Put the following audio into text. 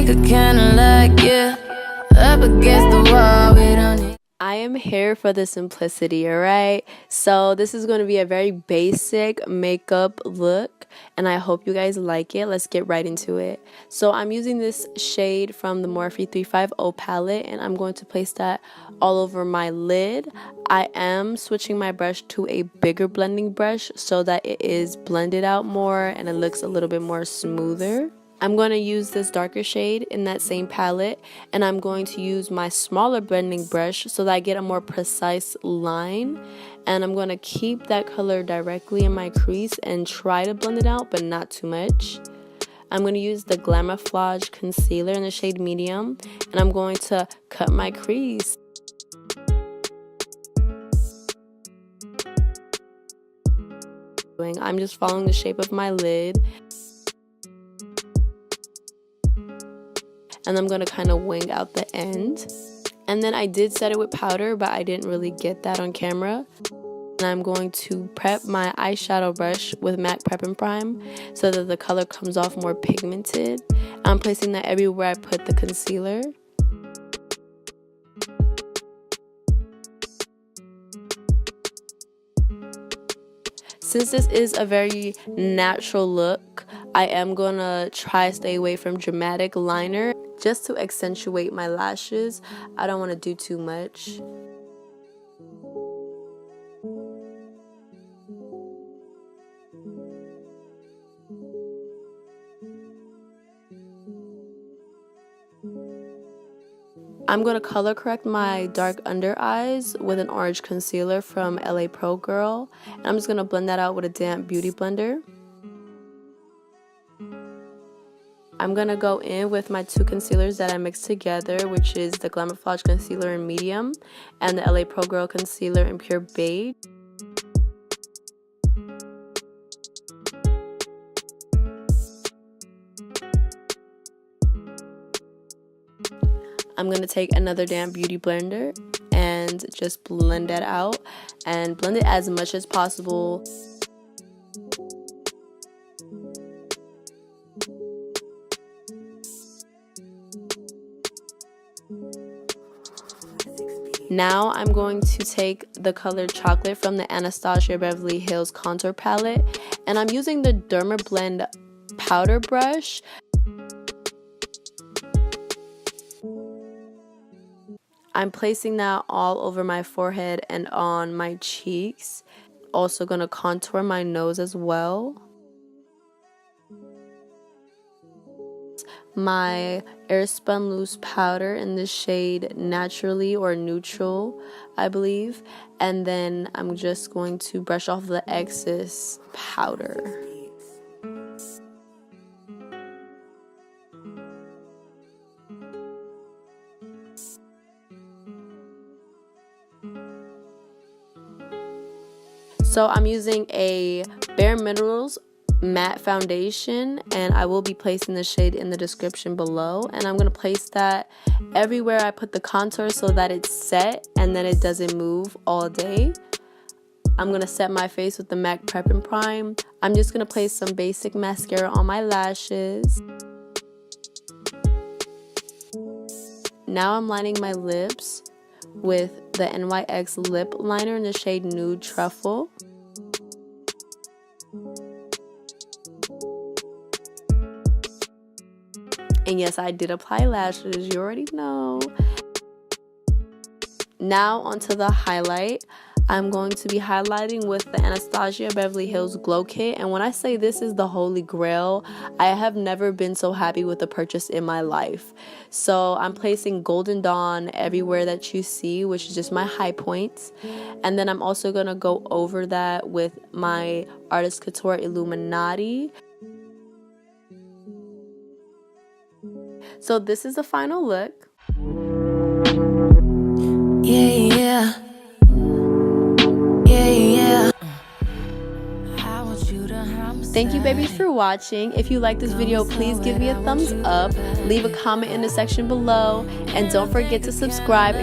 like a candlelight, yeah. Up against the wall, we don't need. I am here for the simplicity, alright? So this is going to be a very basic makeup look, and I hope you guys like it. Let's get right into it. So I'm using this shade from the Morphe 350 palette, and I'm going to place that all over my lid. I am switching my brush to a bigger blending brush so that it is blended out more and it looks a little bit more smoother. I'm going to use this darker shade in that same palette, and I'm going to use my smaller blending brush so that I get a more precise line, and I'm going to keep that color directly in my crease and try to blend it out, but not too much. I'm going to use the Glamoflauge concealer in the shade medium, and I'm going to cut my crease. I'm just following the shape of my lid. And I'm going to kind of wing out the end. And then I did set it with powder, but I didn't really get that on camera. And I'm going to prep my eyeshadow brush with MAC Prep and Prime so that the color comes off more pigmented. I'm placing that everywhere I put the concealer. Since this is a very natural look, I am going to try to stay away from dramatic liner just to accentuate my lashes. I don't want to do too much. I'm going to color correct my dark under eyes with an orange concealer from LA Pro Girl. And I'm just going to blend that out with a damp beauty blender. I'm going to go in with my two concealers that I mixed together, which is the Glamoflauge concealer in medium and the LA Pro Girl concealer in pure beige. I'm going to take another damp beauty blender and just blend that out and blend it as much as possible. Now I'm going to take the color Chocolate from the Anastasia Beverly Hills Contour palette, and I'm using the Dermablend powder brush. I'm placing that all over my forehead and on my cheeks. Also going to contour my nose as well. My Airspun loose powder in the shade Naturally or Neutral, I believe. And then I'm just going to brush off the excess powder. So I'm using a Bare Minerals matte foundation, and I will be placing the shade in the description below, and I'm going to place that everywhere I put the contour so that it's set and then it doesn't move all day. I'm going to set my face with the MAC Prep and Prime. I'm just going to place some basic mascara on my lashes. Now I'm lining my lips with the NYX lip liner in the shade Nude Truffle. And yes, I did apply lashes, you already know. Now onto the highlight. I'm going to be highlighting with the Anastasia Beverly Hills Glow Kit. And when I say this is the holy grail, I have never been so happy with a purchase in my life. So I'm placing Golden Dawn everywhere that you see, which is just my high points. And then I'm also going to go over that with my Artist Couture Illuminati. So this is the final look. Yeah. Thank you babies for watching. If you like this video, please give me a thumbs up, leave a comment in the section below, and don't forget to subscribe.